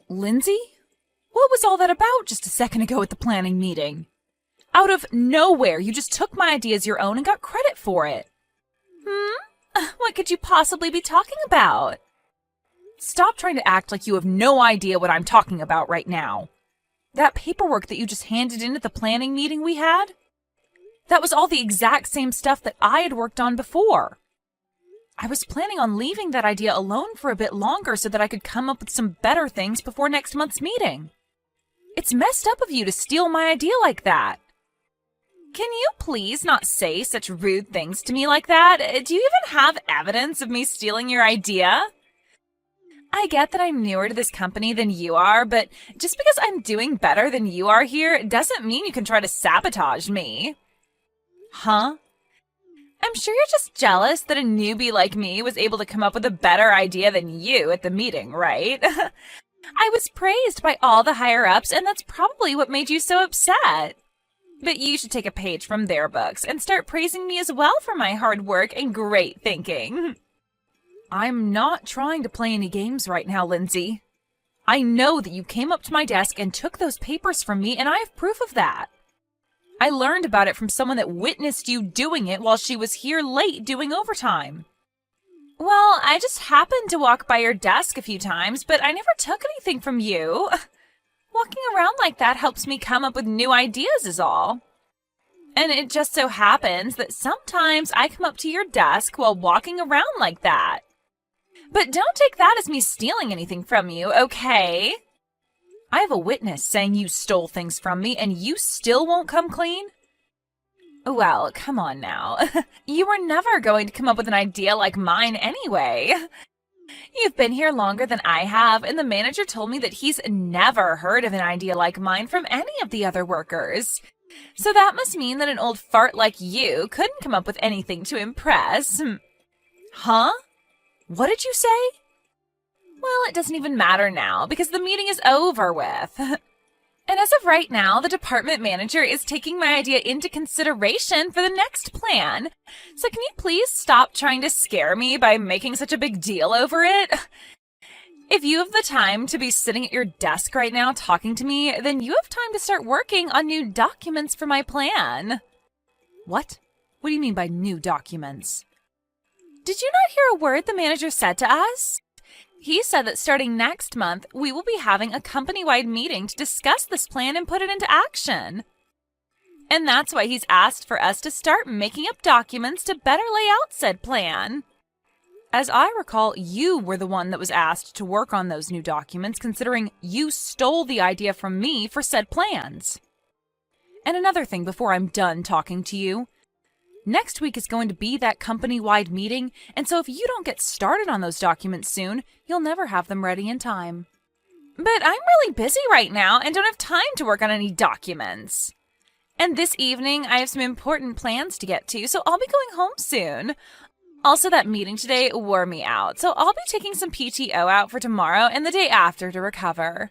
Lindsay? What was all that about just a second ago at the planning meeting? Out of nowhere, you just took my idea as your own and got credit for it. What could you possibly be talking about? Stop trying to act like you have no idea what I'm talking about right now. That paperwork that you just handed in at the planning meeting we had? That was all the exact same stuff that I had worked on before. I was planning on leaving that idea alone for a bit longer so that I could come up with some better things before next month's meeting. It's messed up of you to steal my idea like that. Can you please not say such rude things to me like that? Do you even have evidence of me stealing your idea? I get that I'm newer to this company than you are, but just because I'm doing better than you are here doesn't mean you can try to sabotage me. Huh? I'm sure you're just jealous that a newbie like me was able to come up with a better idea than you at the meeting, right? I was praised by all the higher-ups, and that's probably what made you so upset. But you should take a page from their books and start praising me as well for my hard work and great thinking. I'm not trying to play any games right now, Lindsay. I know that you came up to my desk and took those papers from me, and I have proof of that. I learned about it from someone that witnessed you doing it while she was here late doing overtime. Well, I just happened to walk by your desk a few times, but I never took anything from you. Walking around like that helps me come up with new ideas is all. And it just so happens that sometimes I come up to your desk while walking around like that. But don't take that as me stealing anything from you, okay? I have a witness saying you stole things from me and you still won't come clean? Well, come on now. You were never going to come up with an idea like mine anyway. You've been here longer than I have, and the manager told me that he's never heard of an idea like mine from any of the other workers. So that must mean that an old fart like you couldn't come up with anything to impress. Huh? What did you say? Well, it doesn't even matter now, because the meeting is over with. And as of right now, the department manager is taking my idea into consideration for the next plan. So can you please stop trying to scare me by making such a big deal over it? If you have the time to be sitting at your desk right now talking to me, then you have time to start working on new documents for my plan. What? What do you mean by new documents? Did you not hear a word the manager said to us? He said that starting next month, we will be having a company-wide meeting to discuss this plan and put it into action. And that's why he's asked for us to start making up documents to better lay out said plan. As I recall, you were the one that was asked to work on those new documents, considering you stole the idea from me for said plans. And another thing before I'm done talking to you. Next week is going to be that company-wide meeting, and so if you don't get started on those documents soon, you'll never have them ready in time. But I'm really busy right now and don't have time to work on any documents. And this evening, I have some important plans to get to, so I'll be going home soon. Also, that meeting today wore me out, so I'll be taking some PTO out for tomorrow and the day after to recover.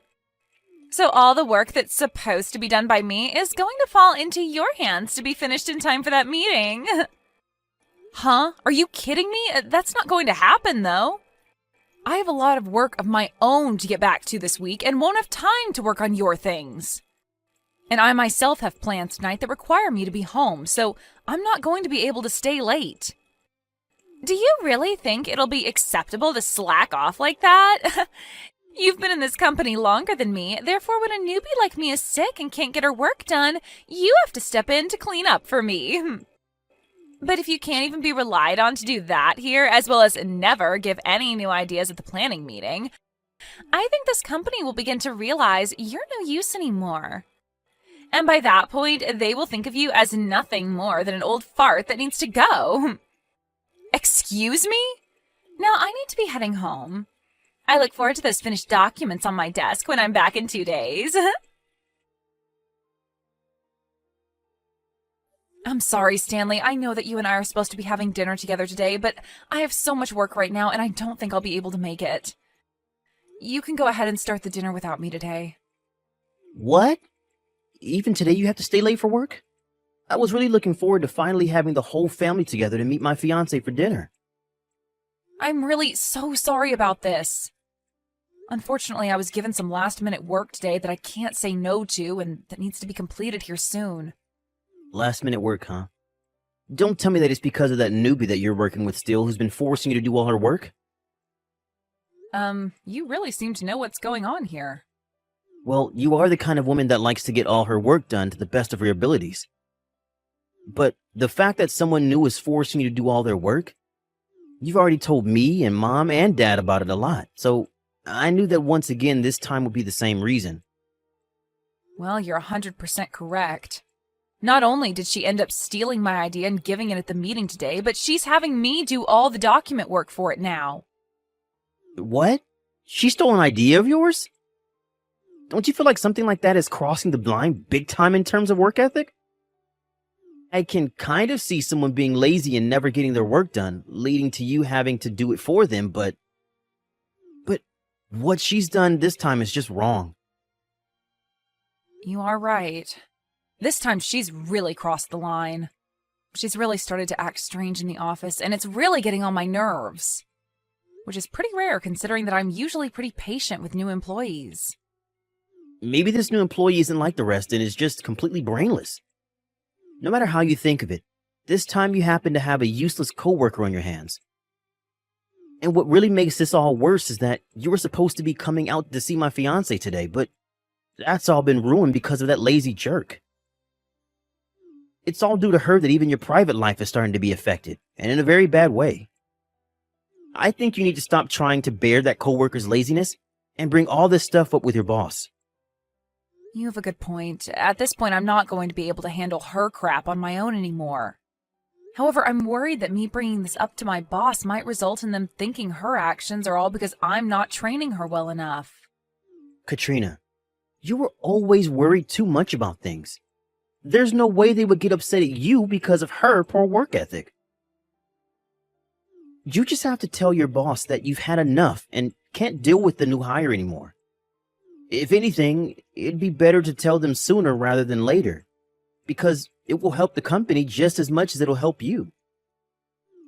So all the work that's supposed to be done by me is going to fall into your hands to be finished in time for that meeting. Huh? Are you kidding me? That's not going to happen, though. I have a lot of work of my own to get back to this week and won't have time to work on your things. And I myself have plans tonight that require me to be home, so I'm not going to be able to stay late. Do you really think it'll be acceptable to slack off like that? You've been in this company longer than me, therefore when a newbie like me is sick and can't get her work done, you have to step in to clean up for me. But if you can't even be relied on to do that here, as well as never give any new ideas at the planning meeting, I think this company will begin to realize you're no use anymore. And by that point, they will think of you as nothing more than an old fart that needs to go. Excuse me? Now I need to be heading home. I look forward to those finished documents on my desk when I'm back in 2 days. I'm sorry, Stanley. I know that you and I are supposed to be having dinner together today, but I have so much work right now, and I don't think I'll be able to make it. You can go ahead and start the dinner without me today. What? Even today you have to stay late for work? I was really looking forward to finally having the whole family together to meet my fiancé for dinner. I'm really so sorry about this. Unfortunately, I was given some last-minute work today that I can't say no to and that needs to be completed here soon. Last minute work, huh? Don't tell me that it's because of that newbie that you're working with still who's been forcing you to do all her work? You really seem to know what's going on here. Well, you are the kind of woman that likes to get all her work done to the best of her abilities. But the fact that someone new is forcing you to do all their work, you've already told me and Mom and Dad about it a lot, so I knew that once again this time would be the same reason. Well, you're 100% correct. Not only did she end up stealing my idea and giving it at the meeting today, but she's having me do all the document work for it now. What? She stole an idea of yours? Don't you feel like something like that is crossing the line big time in terms of work ethic? I can kind of see someone being lazy and never getting their work done, leading to you having to do it for them, but what she's done this time is just wrong. You are right. This time she's really crossed the line. She's really started to act strange in the office, and it's really getting on my nerves. Which is pretty rare considering that I'm usually pretty patient with new employees. Maybe this new employee isn't like the rest and is just completely brainless. No matter how you think of it, this time you happen to have a useless coworker on your hands. And what really makes this all worse is that you were supposed to be coming out to see my fiancé today, but that's all been ruined because of that lazy jerk. It's all due to her that even your private life is starting to be affected, and in a very bad way. I think you need to stop trying to bear that coworker's laziness and bring all this stuff up with your boss. You have a good point. At this point, I'm not going to be able to handle her crap on my own anymore. However, I'm worried that me bringing this up to my boss might result in them thinking her actions are all because I'm not training her well enough. Katrina, you were always worried too much about things. There's no way they would get upset at you because of her poor work ethic. You just have to tell your boss that you've had enough and can't deal with the new hire anymore. If anything, it'd be better to tell them sooner rather than later, because it will help the company just as much as it'll help you.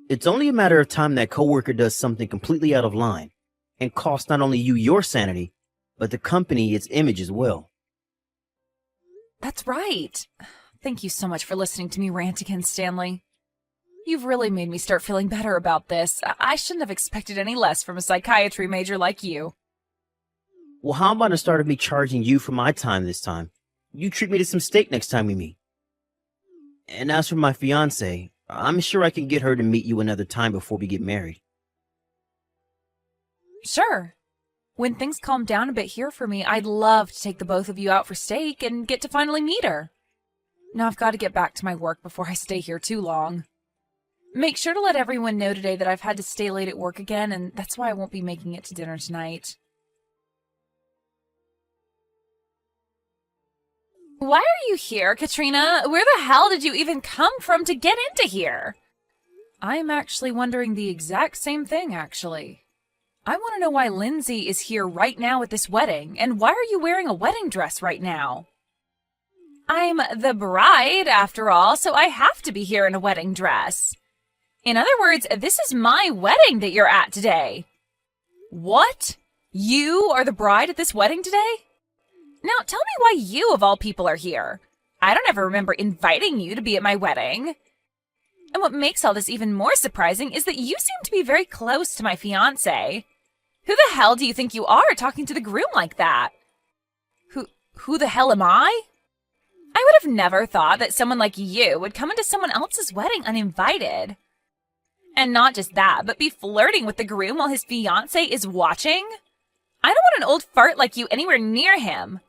It's only a matter of time that coworker does something completely out of line and costs not only you your sanity, but the company its image as well. That's right. Thank you so much for listening to me rant again, Stanley. You've really made me start feeling better about this. I shouldn't have expected any less from a psychiatry major like you. Well, how about instead of me charging you for my time this time, you treat me to some steak next time we meet? And as for my fiancée, I'm sure I can get her to meet you another time before we get married. Sure. When things calm down a bit here for me, I'd love to take the both of you out for steak and get to finally meet her. Now I've got to get back to my work before I stay here too long. Make sure to let everyone know today that I've had to stay late at work again, and that's why I won't be making it to dinner tonight. Why are you here, Katrina? Where the hell did you even come from to get into here? I'm actually wondering the exact same thing, actually. I want to know why Lindsay is here right now at this wedding, and why are you wearing a wedding dress right now? I'm the bride, after all, so I have to be here in a wedding dress. In other words, this is my wedding that you're at today. What? You are the bride at this wedding today? Now, tell me why you, of all people, are here. I don't ever remember inviting you to be at my wedding. And what makes all this even more surprising is that you seem to be very close to my fiancé. Who the hell do you think you are talking to the groom like that? Who the hell am I? I would have never thought that someone like you would come into someone else's wedding uninvited. And not just that, but be flirting with the groom while his fiancé is watching? I don't want an old fart like you anywhere near him.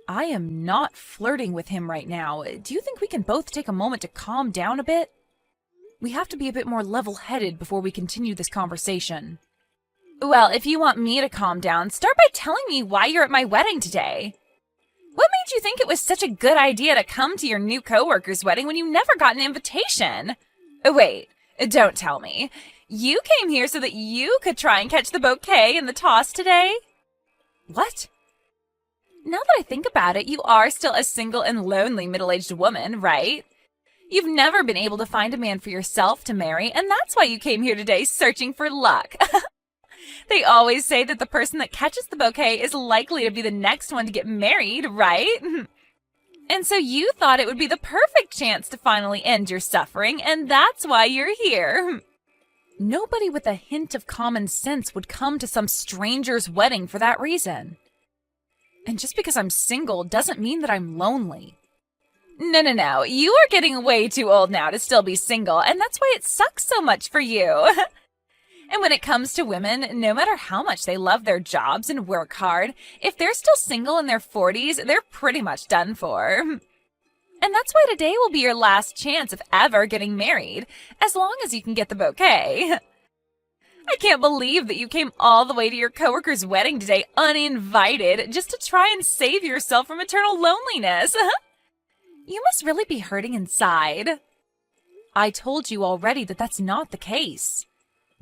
I am not flirting with him right now. Do you think we can both take a moment to calm down a bit? We have to be a bit more level-headed before we continue this conversation. Well, if you want me to calm down, start by telling me why you're at my wedding today. What made you think it was such a good idea to come to your new coworker's wedding when you never got an invitation? Wait, don't tell me. You came here so that you could try and catch the bouquet in the toss today? What? Now that I think about it, you are still a single and lonely middle-aged woman, right? You've never been able to find a man for yourself to marry, and that's why you came here today searching for luck. They always say that the person that catches the bouquet is likely to be the next one to get married, right? And so you thought it would be the perfect chance to finally end your suffering, and that's why you're here. Nobody with a hint of common sense would come to some stranger's wedding for that reason. And just because I'm single doesn't mean that I'm lonely. No. You are getting way too old now to still be single, and that's why it sucks so much for you. And when it comes to women, no matter how much they love their jobs and work hard, if they're still single in their 40s, they're pretty much done for. And that's why today will be your last chance of ever getting married, as long as you can get the bouquet. I can't believe that you came all the way to your coworker's wedding today uninvited just to try and save yourself from eternal loneliness. You must really be hurting inside. I told you already that that's not the case.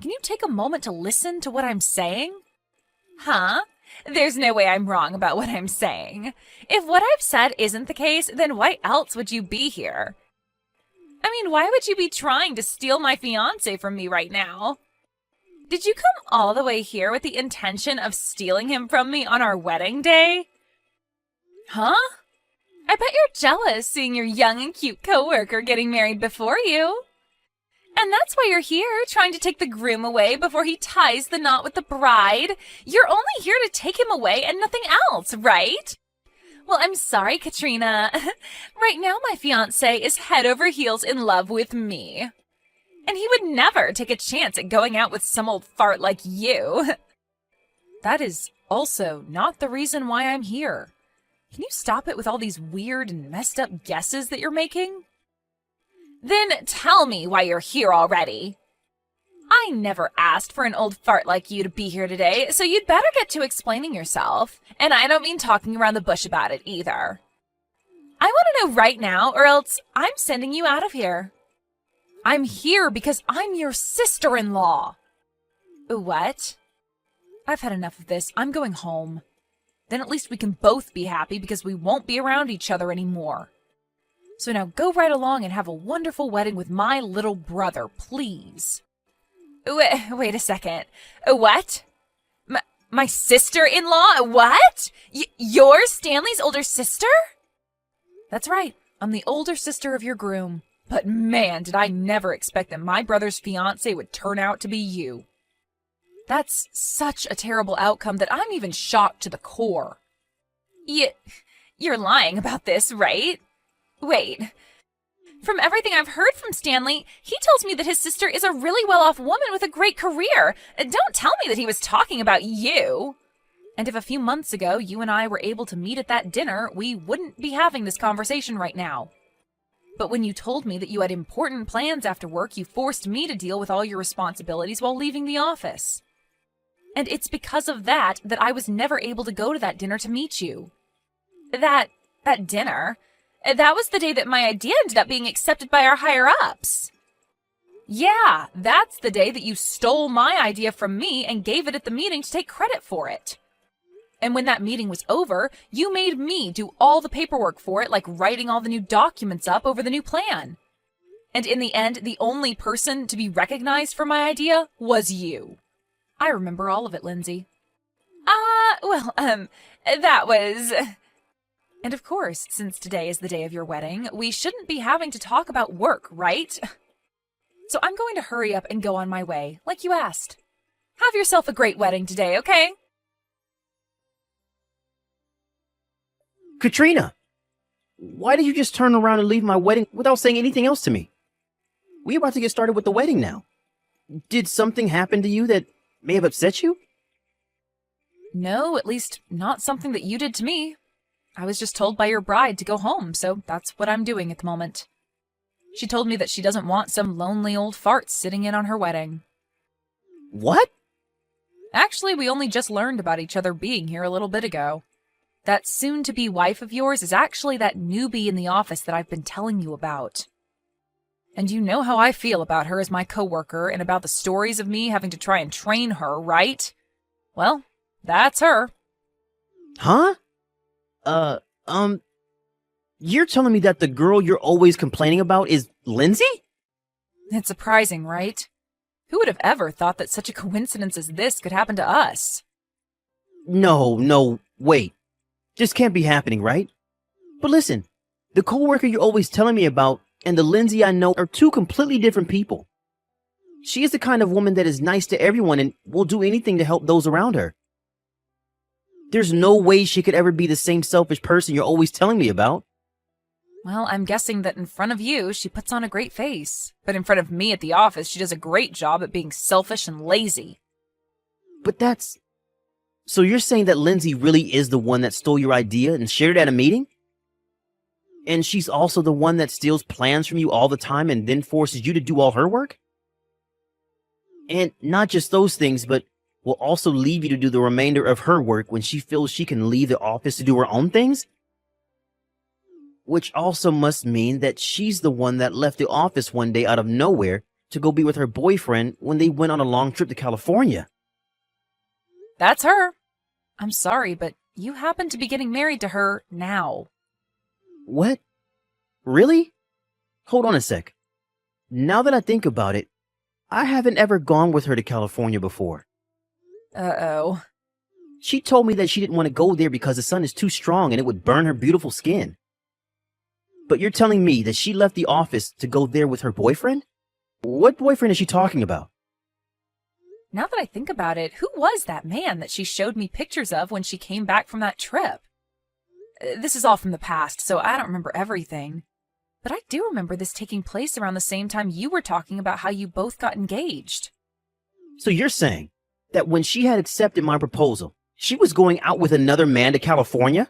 Can you take a moment to listen to what I'm saying? Huh? There's no way I'm wrong about what I'm saying. If what I've said isn't the case, then why else would you be here? I mean, why would you be trying to steal my fiancé from me right now? Did you come all the way here with the intention of stealing him from me on our wedding day? Huh? I bet you're jealous seeing your young and cute coworker getting married before you. And that's why you're here, trying to take the groom away before he ties the knot with the bride. You're only here to take him away and nothing else, right? Well, I'm sorry, Katrina. Right now, my fiancé is head over heels in love with me. And he would never take a chance at going out with some old fart like you. That is also not the reason why I'm here. Can you stop it with all these weird and messed up guesses that you're making? Then tell me why you're here already. I never asked for an old fart like you to be here today, so you'd better get to explaining yourself. And I don't mean talking around the bush about it either. I want to know right now, or else I'm sending you out of here. I'm here because I'm your sister-in-law. What? I've had enough of this. I'm going home. Then at least we can both be happy because we won't be around each other anymore. So now go right along and have a wonderful wedding with my little brother, please. Wait a second. What? My sister-in-law? What? You're Stanley's older sister? That's right. I'm the older sister of your groom. But man, did I never expect that my brother's fiancé would turn out to be you. That's such a terrible outcome that I'm even shocked to the core. You're lying about this, right? Wait. From everything I've heard from Stanley, he tells me that his sister is a really well-off woman with a great career. Don't tell me that he was talking about you. And if a few months ago you and I were able to meet at that dinner, we wouldn't be having this conversation right now. But when you told me that you had important plans after work, you forced me to deal with all your responsibilities while leaving the office. And it's because of that I was never able to go to that dinner to meet you. That dinner? That was the day that my idea ended up being accepted by our higher-ups. Yeah, that's the day that you stole my idea from me and gave it at the meeting to take credit for it. And when that meeting was over, you made me do all the paperwork for it, like writing all the new documents up over the new plan. And in the end, the only person to be recognized for my idea was you. I remember all of it, Lindsay. That was... And of course, since today is the day of your wedding, we shouldn't be having to talk about work, right? So I'm going to hurry up and go on my way, like you asked. Have yourself a great wedding today, okay? Katrina, why did you just turn around and leave my wedding without saying anything else to me? We're about to get started with the wedding now. Did something happen to you that may have upset you? No, at least not something that you did to me. I was just told by your bride to go home, so that's what I'm doing at the moment. She told me that she doesn't want some lonely old fart sitting in on her wedding. What? Actually, we only just learned about each other being here a little bit ago. That soon-to-be wife of yours is actually that newbie in the office that I've been telling you about. And you know how I feel about her as my coworker and about the stories of me having to try and train her, right? Well, that's her. Huh? You're telling me that the girl you're always complaining about is Lindsay? It's surprising, right? Who would have ever thought that such a coincidence as this could happen to us? No, wait. This can't be happening, right? But listen, the coworker you're always telling me about and the Lindsay I know are two completely different people. She is the kind of woman that is nice to everyone and will do anything to help those around her. There's no way she could ever be the same selfish person you're always telling me about. Well, I'm guessing that in front of you, she puts on a great face. But in front of me at the office, she does a great job at being selfish and lazy. But that's... So you're saying that Lindsay really is the one that stole your idea and shared it at a meeting? And she's also the one that steals plans from you all the time and then forces you to do all her work? And not just those things, but will also leave you to do the remainder of her work when she feels she can leave the office to do her own things? Which also must mean that she's the one that left the office one day out of nowhere to go be with her boyfriend when they went on a long trip to California. That's her. I'm sorry, but you happen to be getting married to her now. What? Really? Hold on a sec. Now that I think about it, I haven't ever gone with her to California before. Uh-oh. She told me that she didn't want to go there because the sun is too strong and it would burn her beautiful skin. But you're telling me that she left the office to go there with her boyfriend? What boyfriend is she talking about? Now that I think about it, who was that man that she showed me pictures of when she came back from that trip? This is all from the past, so I don't remember everything. But I do remember this taking place around the same time you were talking about how you both got engaged. So you're saying that when she had accepted my proposal, she was going out with another man to California?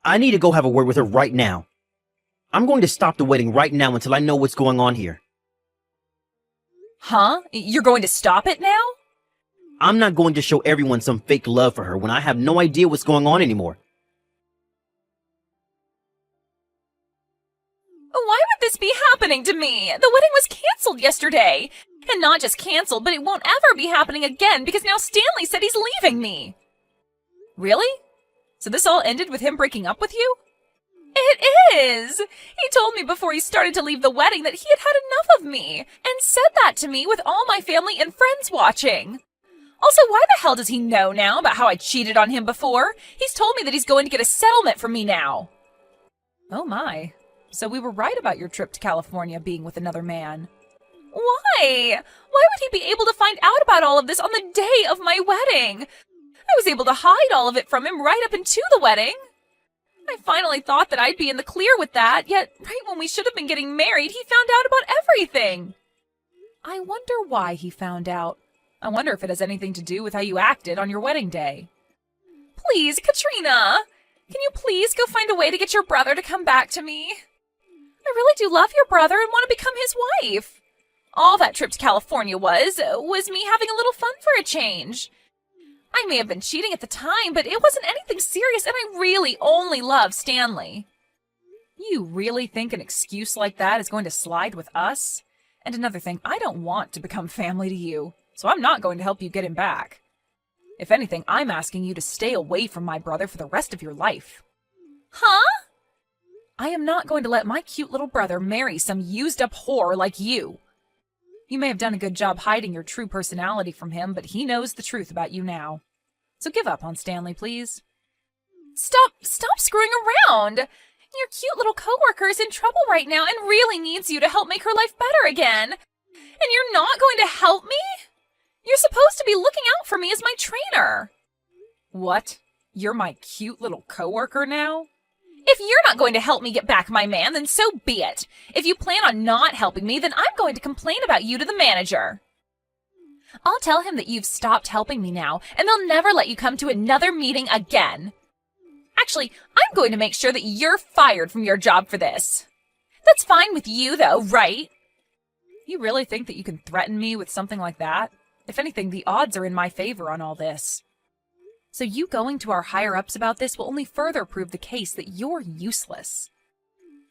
I need to go have a word with her right now. I'm going to stop the wedding right now until I know what's going on here. Huh? You're going to stop it now? I'm not going to show everyone some fake love for her when I have no idea what's going on anymore. Why would this be happening to me? The wedding was canceled yesterday. And not just canceled, but it won't ever be happening again because now Stanley said he's leaving me. Really? So this all ended with him breaking up with you? It is! He told me before he started to leave the wedding that he had had enough of me, and said that to me with all my family and friends watching. Also, why the hell does he know now about how I cheated on him before? He's told me that he's going to get a settlement from me now. Oh my. So we were right about your trip to California being with another man. Why? Why would he be able to find out about all of this on the day of my wedding? I was able to hide all of it from him right up into the wedding. I finally thought that I'd be in the clear with that, yet right when we should have been getting married, he found out about everything. I wonder why he found out. I wonder if it has anything to do with how you acted on your wedding day. Please, Katrina, can you please go find a way to get your brother to come back to me? I really do love your brother and want to become his wife. All that trip to California was me having a little fun for a change. I may have been cheating at the time, but it wasn't anything serious, and I really only love Stanley. You really think an excuse like that is going to slide with us? And another thing, I don't want to become family to you, so I'm not going to help you get him back. If anything, I'm asking you to stay away from my brother for the rest of your life. Huh? I am not going to let my cute little brother marry some used-up whore like you. You may have done a good job hiding your true personality from him, but he knows the truth about you now. So give up on Stanley, please. Stop screwing around! Your cute little coworker is in trouble right now and really needs you to help make her life better again. And you're not going to help me? You're supposed to be looking out for me as my trainer. What? You're my cute little coworker now? If you're not going to help me get back my man, then so be it. If you plan on not helping me, then I'm going to complain about you to the manager. I'll tell him that you've stopped helping me now, and they'll never let you come to another meeting again. Actually, I'm going to make sure that you're fired from your job for this. That's fine with you, though, right? You really think that you can threaten me with something like that? If anything, the odds are in my favor on all this. So you going to our higher-ups about this will only further prove the case that you're useless.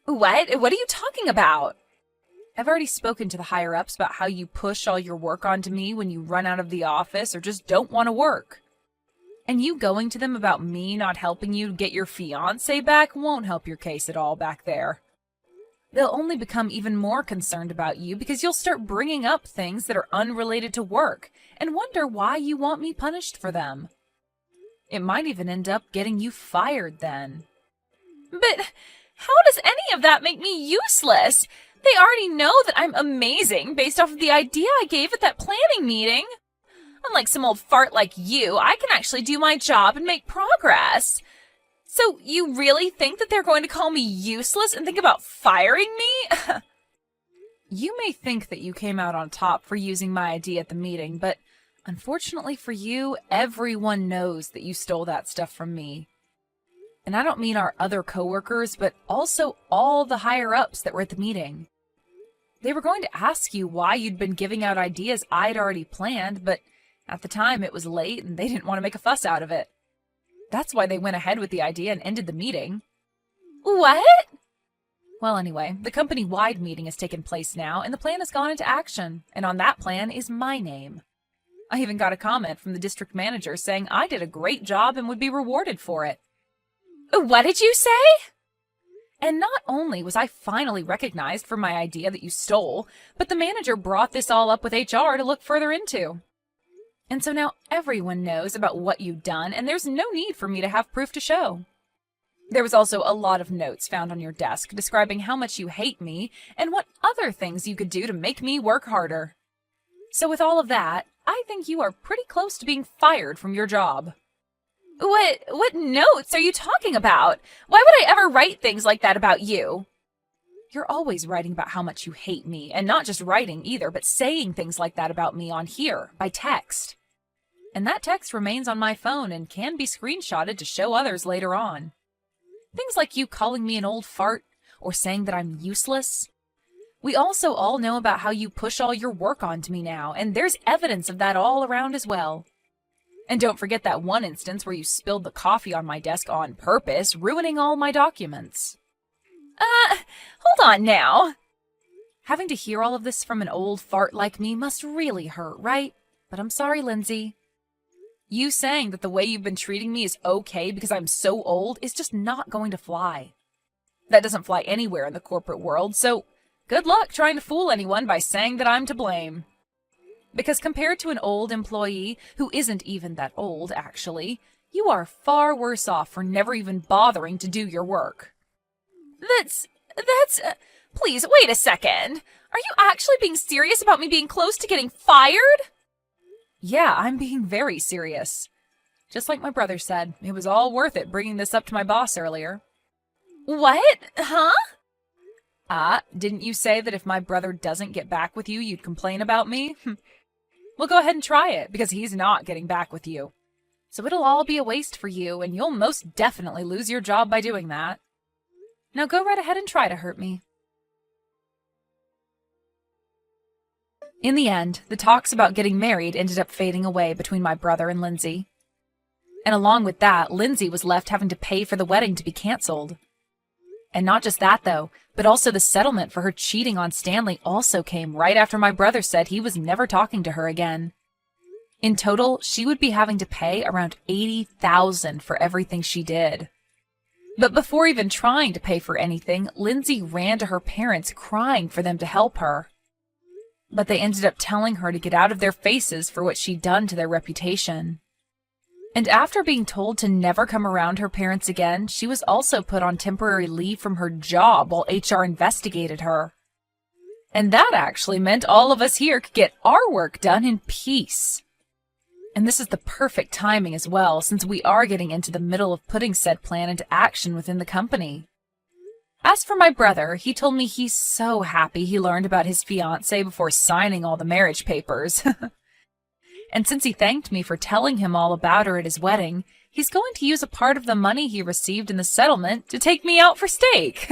What? What are you talking about? I've already spoken to the higher-ups about how you push all your work onto me when you run out of the office or just don't want to work. And you going to them about me not helping you get your fiancé back won't help your case at all back there. They'll only become even more concerned about you because you'll start bringing up things that are unrelated to work and wonder why you want me punished for them. It might even end up getting you fired then. But how does any of that make me useless? They already know that I'm amazing based off of the idea I gave at that planning meeting. Unlike some old fart like you, I can actually do my job and make progress. So you really think that they're going to call me useless and think about firing me? You may think that you came out on top for using my idea at the meeting, but unfortunately for you, everyone knows that you stole that stuff from me. And I don't mean our other coworkers, but also all the higher-ups that were at the meeting. They were going to ask you why you'd been giving out ideas I'd already planned, but at the time it was late and they didn't want to make a fuss out of it. That's why they went ahead with the idea and ended the meeting. What? Well, anyway, the company-wide meeting has taken place now, and the plan has gone into action, and on that plan is my name. I even got a comment from the district manager saying I did a great job and would be rewarded for it. What did you say? And not only was I finally recognized for my idea that you stole, but the manager brought this all up with HR to look further into. And so now everyone knows about what you've done, and there's no need for me to have proof to show. There was also a lot of notes found on your desk describing how much you hate me and what other things you could do to make me work harder. So with all of that, I think you are pretty close to being fired from your job. What notes are you talking about? Why would I ever write things like that about you? You're always writing about how much you hate me, and not just writing either, but saying things like that about me on here, by text. And that text remains on my phone and can be screenshotted to show others later on. Things like you calling me an old fart, or saying that I'm useless. We also all know about how you push all your work onto me now, and there's evidence of that all around as well. And don't forget that one instance where you spilled the coffee on my desk on purpose, ruining all my documents. Hold on now. Having to hear all of this from an old fart like me must really hurt, right? But I'm sorry, Lindsay. You saying that the way you've been treating me is okay because I'm so old is just not going to fly. That doesn't fly anywhere in the corporate world, so good luck trying to fool anyone by saying that I'm to blame. Because compared to an old employee, who isn't even that old, actually, you are far worse off for never even bothering to do your work. Please, wait a second. Are you actually being serious about me being close to getting fired? Yeah, I'm being very serious. Just like my brother said, it was all worth it bringing this up to my boss earlier. What? Huh? Didn't you say that if my brother doesn't get back with you, you'd complain about me? Well, go ahead and try it, because he's not getting back with you. So it'll all be a waste for you, and you'll most definitely lose your job by doing that. Now go right ahead and try to hurt me. In the end, the talks about getting married ended up fading away between my brother and Lindsay. And along with that, Lindsay was left having to pay for the wedding to be canceled. And not just that, though, but also the settlement for her cheating on Stanley also came right after my brother said he was never talking to her again. In total, she would be having to pay around $80,000 for everything she did. But before even trying to pay for anything, Lindsay ran to her parents crying for them to help her. But they ended up telling her to get out of their faces for what she'd done to their reputation. And after being told to never come around her parents again, she was also put on temporary leave from her job while HR investigated her. And that actually meant all of us here could get our work done in peace. And this is the perfect timing as well, since we are getting into the middle of putting said plan into action within the company. As for my brother, he told me he's so happy he learned about his fiancée before signing all the marriage papers. And since he thanked me for telling him all about her at his wedding, he's going to use a part of the money he received in the settlement to take me out for steak.